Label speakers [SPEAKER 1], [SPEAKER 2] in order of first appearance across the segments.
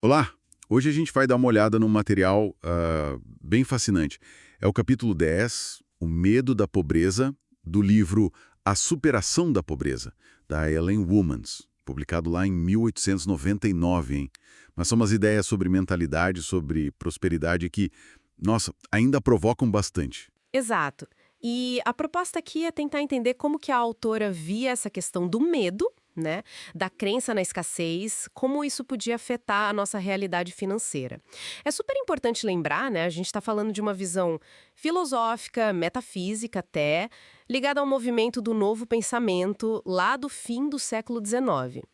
[SPEAKER 1] Olá! Hoje a gente vai dar uma olhada num material bem fascinante. É o capítulo 10, O Medo da Pobreza, do livro A Superação da Pobreza, da Ellen Woomans, publicado lá em 1899, hein? Mas são umas ideias sobre mentalidade, sobre prosperidade que, nossa, ainda provocam bastante.
[SPEAKER 2] Exato. E a proposta aqui é tentar entender como que a autora via essa questão do medo, né, da crença na escassez, como isso podia afetar a nossa realidade financeira. É super importante lembrar, né, a gente está falando de uma visão filosófica, metafísica até, ligada ao movimento do novo pensamento lá do fim do século XIX.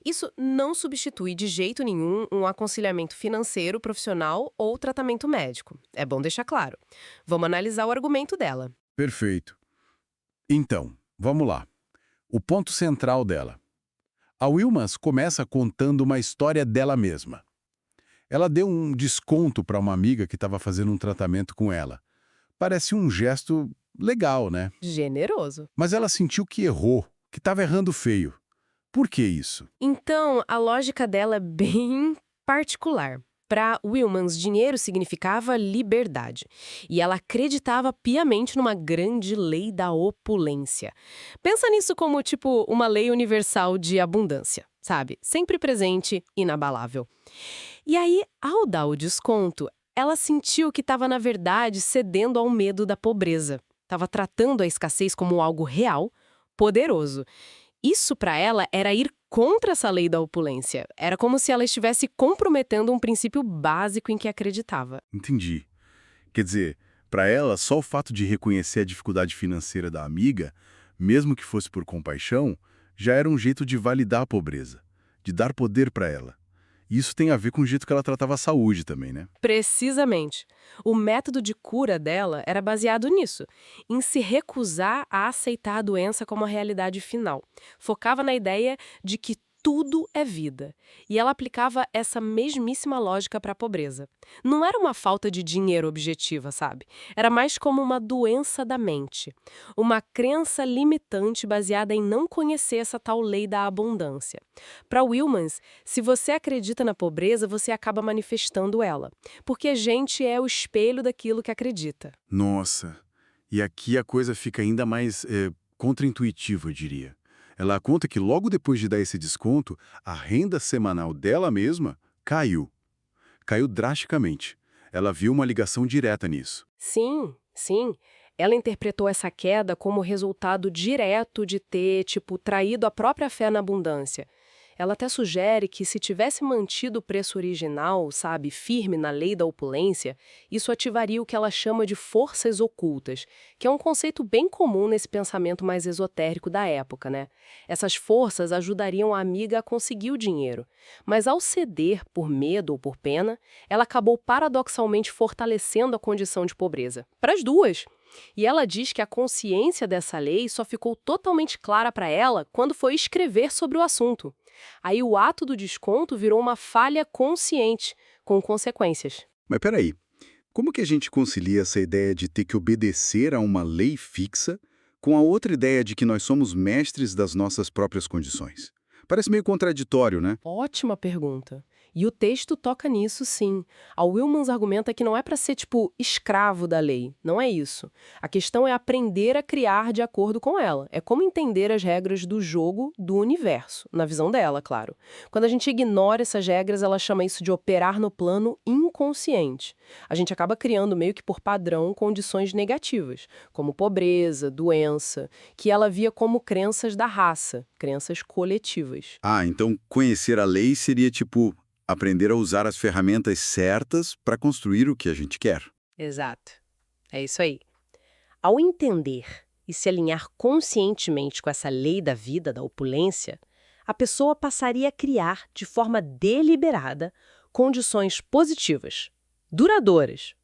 [SPEAKER 2] Isso não substitui de jeito nenhum um aconselhamento financeiro, profissional ou tratamento médico. É bom deixar claro. Vamos analisar o argumento dela.
[SPEAKER 1] Perfeito. Então, vamos lá. O ponto central dela. A Wilmans começa contando uma história dela mesma. Ela deu um desconto para uma amiga que estava fazendo um tratamento com ela. Parece um gesto legal, né?
[SPEAKER 2] Generoso.
[SPEAKER 1] Mas ela sentiu que errou, que estava errando feio. Por que isso?
[SPEAKER 2] Então, a lógica dela é bem particular. Para Wilmans, dinheiro significava liberdade. E ela acreditava piamente numa grande lei da opulência. Pensa nisso como, tipo, uma lei universal de abundância, sabe? Sempre presente, inabalável. E aí, ao dar o desconto, ela sentiu que estava, na verdade, cedendo ao medo da pobreza. Estava tratando a escassez como algo real, poderoso. Isso para ela era ir contra essa lei da opulência. Era como se ela estivesse comprometendo um princípio básico em que acreditava.
[SPEAKER 1] Entendi. Quer dizer, para ela, só o fato de reconhecer a dificuldade financeira da amiga, mesmo que fosse por compaixão, já era um jeito de validar a pobreza, de dar poder para ela. E isso tem a ver com o jeito que ela tratava a saúde também, né?
[SPEAKER 2] Precisamente. O método de cura dela era baseado nisso, em se recusar a aceitar a doença como a realidade final. Focava na ideia de que tudo é vida. E ela aplicava essa mesmíssima lógica para a pobreza. Não era uma falta de dinheiro objetiva, sabe? Era mais como uma doença da mente. Uma crença limitante baseada em não conhecer essa tal lei da abundância. Para Wilmans, se você acredita na pobreza, você acaba manifestando ela. Porque a gente é o espelho daquilo que acredita.
[SPEAKER 1] Nossa, e aqui a coisa fica ainda mais contraintuitiva, eu diria. Ela conta que logo depois de dar esse desconto, a renda semanal dela mesma caiu. Caiu drasticamente. Ela viu uma ligação direta nisso.
[SPEAKER 2] Sim, sim. Ela interpretou essa queda como resultado direto de ter, tipo, traído a própria fé na abundância. Ela até sugere que se tivesse mantido o preço original, sabe, firme na lei da opulência, isso ativaria o que ela chama de forças ocultas, que é um conceito bem comum nesse pensamento mais esotérico da época, né? Essas forças ajudariam a amiga a conseguir o dinheiro, mas ao ceder por medo ou por pena, ela acabou paradoxalmente fortalecendo a condição de pobreza. Para as duas. E ela diz que a consciência dessa lei só ficou totalmente clara para ela quando foi escrever sobre o assunto. Aí o ato do desconto virou uma falha consciente, com consequências.
[SPEAKER 1] Mas peraí, como que a gente concilia essa ideia de ter que obedecer a uma lei fixa com a outra ideia de que nós somos mestres das nossas próprias condições? Parece meio contraditório, né?
[SPEAKER 2] Ótima pergunta. E o texto toca nisso, sim. A Wilmans argumenta que não é para ser, tipo, escravo da lei. Não é isso. A questão é aprender a criar de acordo com ela. É como entender as regras do jogo do universo, na visão dela, claro. Quando a gente ignora essas regras, ela chama isso de operar no plano inconsciente. A gente acaba criando, meio que por padrão, condições negativas, como pobreza, doença, que ela via como crenças da raça, crenças coletivas.
[SPEAKER 1] Ah, então conhecer a lei seria tipo aprender a usar as ferramentas certas para construir o que a gente quer.
[SPEAKER 2] Exato. É isso aí. Ao entender e se alinhar conscientemente com essa lei da vida, da opulência, a pessoa passaria a criar, de forma deliberada, condições positivas, duradouras,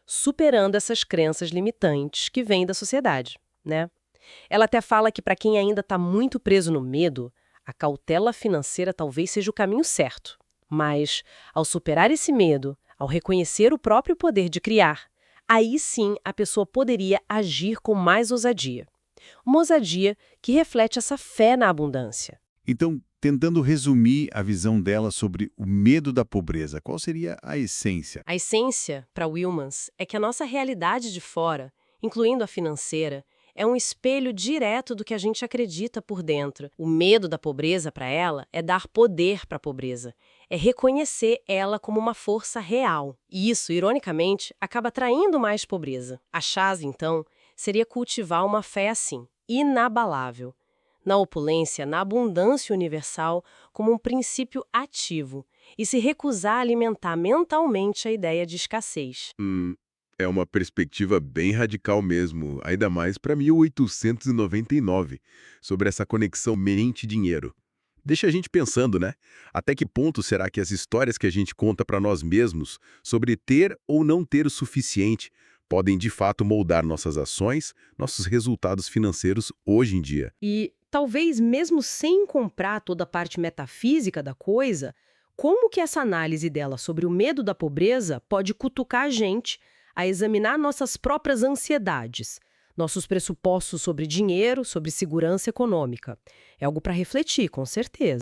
[SPEAKER 2] superando essas crenças limitantes que vêm da sociedade, né? Ela até fala que para quem ainda está muito preso no medo, a cautela financeira talvez seja o caminho certo. Mas, ao superar esse medo, ao reconhecer o próprio poder de criar, aí sim a pessoa poderia agir com mais ousadia. Uma ousadia que reflete essa fé na abundância.
[SPEAKER 1] Então,
[SPEAKER 3] Tentando resumir a visão dela sobre o medo da pobreza, qual seria a essência?
[SPEAKER 2] A essência, para Wilmans, é que a nossa realidade de fora, incluindo a financeira, é um espelho direto do que a gente acredita por dentro. O medo da pobreza, para ela, é dar poder para a pobreza. É reconhecer ela como uma força real. E isso, ironicamente, acaba atraindo mais pobreza. A chave, então, seria cultivar uma fé assim, inabalável. Na opulência, na abundância universal, como um princípio ativo, e se recusar a alimentar mentalmente a ideia de escassez.
[SPEAKER 1] É uma perspectiva bem radical mesmo, ainda mais para 1899, sobre essa conexão mente-dinheiro. Deixa a gente pensando, né? Até que ponto será que as histórias que a gente conta para nós mesmos sobre ter ou não ter o suficiente podem de fato moldar nossas ações, nossos resultados financeiros hoje em dia?
[SPEAKER 4] E talvez mesmo sem comprar toda a parte metafísica da coisa, como que essa análise dela sobre o medo da pobreza pode cutucar a gente a examinar nossas próprias ansiedades, nossos pressupostos sobre dinheiro, sobre segurança econômica? É algo para refletir, com certeza.